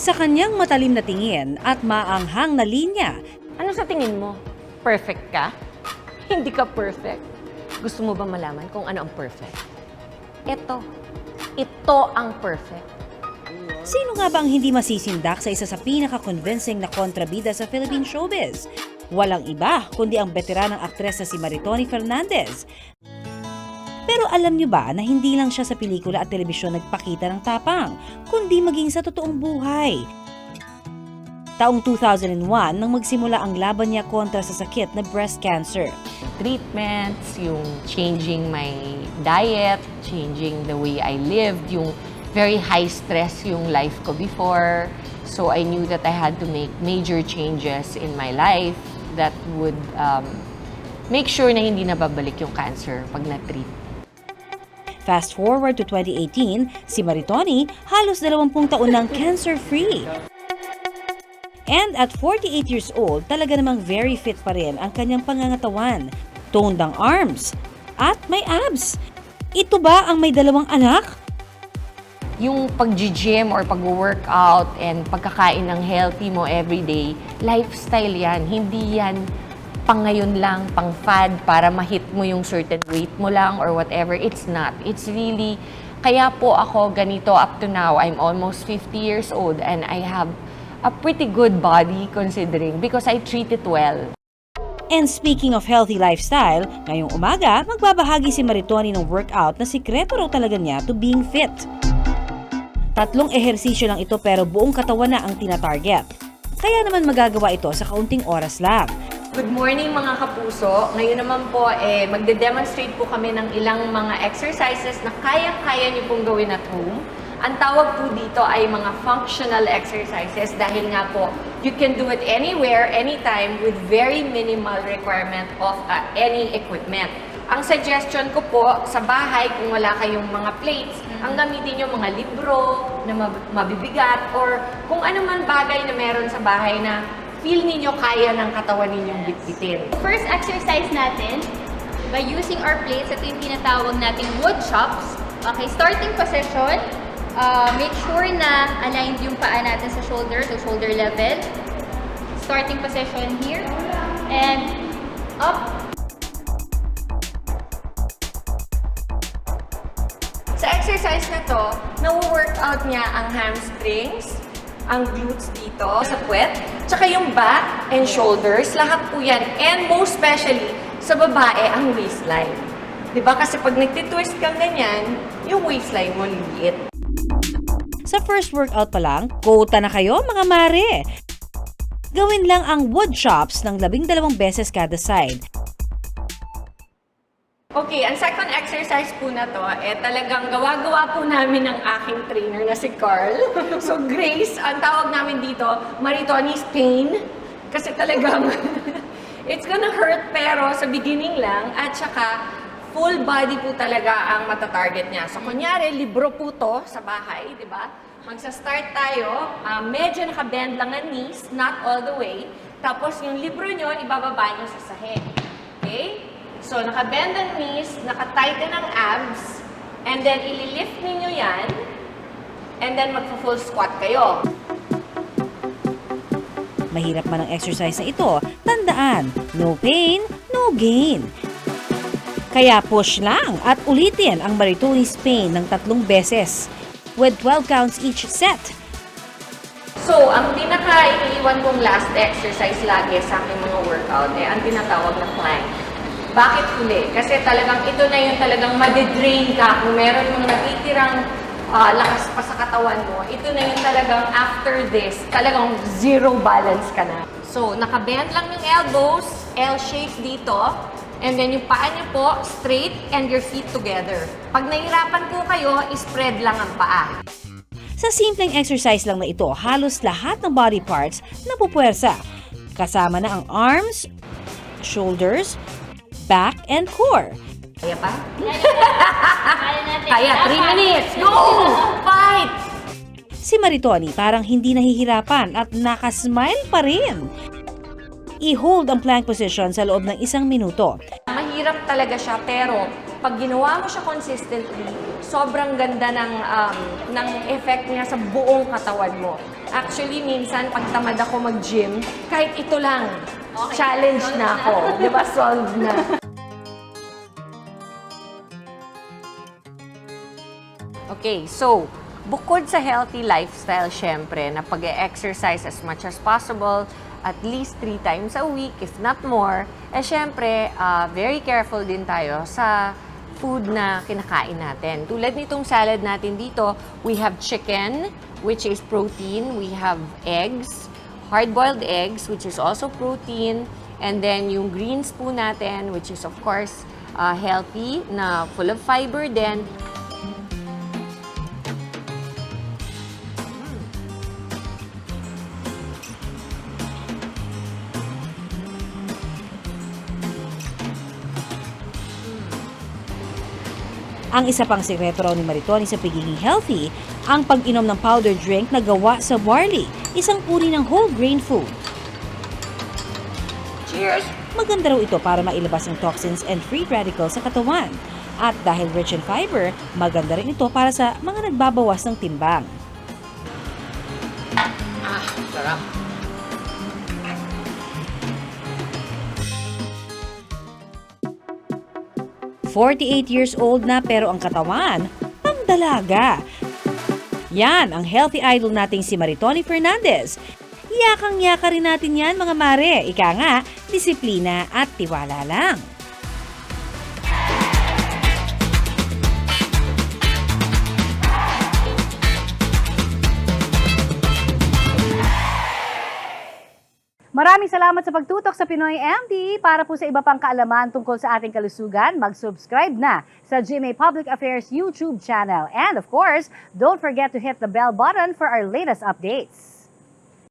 Sa kanyang matalim na tingin at maanghang na linya, Ano sa tingin mo? Perfect ka? Hindi ka perfect. Gusto mo ba malaman kung ano ang perfect? Ito ang perfect. sino nga ba ang hindi masisindak sa isa sa pinaka-convincing na kontrabida sa Philippine showbiz? Walang iba kundi ang veteranang aktres na si Maritoni Fernandez. Pero alam niyo ba na hindi lang siya sa pelikula at telebisyon nagpakita ng tapang, kundi maging sa totoong buhay? Taong 2001 nang magsimula ang laban niya kontra sa sakit na breast cancer. Treatments, yung changing my diet, changing the way I lived, yung very high stress yung life ko before. So I knew that I had to make major changes in my life that would make sure na hindi nababalik yung cancer pag na-treat. Fast forward to 2018, si Maritoni halos 20 taon ng cancer-free. And at 48 years old, talaga namang very fit pa rin ang kanyang pangangatawan. Toned ang arms at may abs. Ito ba ang may 2 anak? Yung pag-gym or pag-workout and pagkakain ng healthy mo everyday, lifestyle yan. Hindi yan pang ngayon lang, pang fad, para ma-hit mo yung certain weight mo lang or whatever. It's not. It's really, kaya po ako ganito up to now. I'm almost 50 years old and I have a pretty good body considering because I treat it well. And speaking of healthy lifestyle, ngayong umaga, magbabahagi si Maritoni ng workout na sikreto raw talaga niya to being fit. 3 ehersisyo lang ito pero buong katawan na ang tina-target. Kaya naman magagawa ito sa kaunting oras lang. Good morning mga kapuso. Ngayon naman po, magde-demonstrate po kami ng ilang mga exercises na kaya-kaya niyo pong gawin at home. Ang tawag po dito ay mga functional exercises dahil nga po, you can do it anywhere, anytime with very minimal requirement of any equipment. Ang suggestion ko po sa bahay, kung wala kayong mga plates, ang gamitin nyo mga libro na mabibigat or kung ano man bagay na meron sa bahay na feel ninyo kaya ng katawan ninyong bitbitin. First exercise natin, by using our plates, ito yung tinatawag nating wood chops. Okay, starting position, make sure na aligned yung paa natin sa shoulder, so shoulder level. Starting position here, and up. Sa exercise na to, na-workout niya ang hamstrings, ang glutes dito, sa puwet, tsaka yung back and shoulders, lahat po yan. And most especially, sa babae, ang waistline. Diba? Kasi pag nagtitwist kang ganyan, yung waistline mo liliit. Sa first workout pa lang, kota na kayo mga mare! Gawin lang ang wood chops ng 12 beses kada side. Okay, ang second exercise po na to, talagang gawa-gawa po namin ng aking trainer na si Carl. So Grace, ang tawag namin dito, Maritoni's Pain. Kasi talagang, it's gonna hurt pero sa beginning lang at saka full body po talaga ang matatarget niya. So kunyari, libro po to sa bahay, di ba? Magsa-start tayo, medyo naka-bend lang ang knees, not all the way. Tapos yung libro nyo, ibababa nyo sa sahig. Okay? So, naka-bend ang knees, naka-tighten ang abs, and then ililift ninyo yan, and then magpo-full squat kayo. Mahirap man ang exercise na ito, tandaan, no pain, no gain. Kaya push lang at ulitin ang Maritoni's Pain ng 3 beses with 12 counts each set. So, ang pinaka-iniiwan kong last exercise lagi sa aking mga workout ang tinatawag na plank. Bakit huli? Kasi talagang ito na yung talagang madidrain ka. Kung meron mong natitirang lakas pa sa katawan mo, ito na yung talagang after this, talagang zero balance ka na. So, nakabend lang yung elbows, L-shape dito, and then yung paa niyo po, straight, and your feet together. Pag nahirapan po kayo, spread lang ang paa. Sa simpleng exercise lang na ito, halos lahat ng body parts napupuwersa. Kasama na ang arms, shoulders, back, and core. Kaya pa? Kaya natin. Kaya, 3 minutes! Go! Fight! Si Maritoni parang hindi nahihirapan at nakasmile pa rin. I-hold ang plank position sa loob ng 1 minuto. Mahirap talaga siya, pero pag ginawa mo siya consistently, sobrang ganda ng effect niya sa buong katawan mo. Actually, minsan pag tamad ako mag-gym, kahit ito lang, Okay, challenge solve na na. ako. Di ba? Solve na. Okay, so, bukod sa healthy lifestyle, syempre, na pag-exercise as much as possible, at least 3 times a week, if not more, syempre, very careful din tayo sa food na kinakain natin. Tulad nitong salad natin dito, we have chicken, which is protein. We have eggs, hard-boiled eggs, which is also protein. And then yung greens po natin, which is of course healthy, na full of fiber din. Ang isa pang sikreto raw ni Maritoni sa pagiging healthy, ang pag-inom ng powder drink na gawa sa barley, isang uri ng whole grain food. Cheers! Maganda raw ito para mailabas ang toxins and free radicals sa katawan. At dahil rich in fiber, maganda rin ito para sa mga nagbabawas ng timbang. Sarap. "48 years old na pero ang katawan, ang dalaga." Yan ang healthy idol nating si Maritoni Fernandez. Yakang-yaka rin natin yan mga mare. Ika nga, disiplina at tiwala lang. Maraming salamat sa pagtutok sa Pinoy MD. Para po sa iba pang kaalaman tungkol sa ating kalusugan, mag-subscribe na sa GMA Public Affairs YouTube channel. And of course, don't forget to hit the bell button for our latest updates.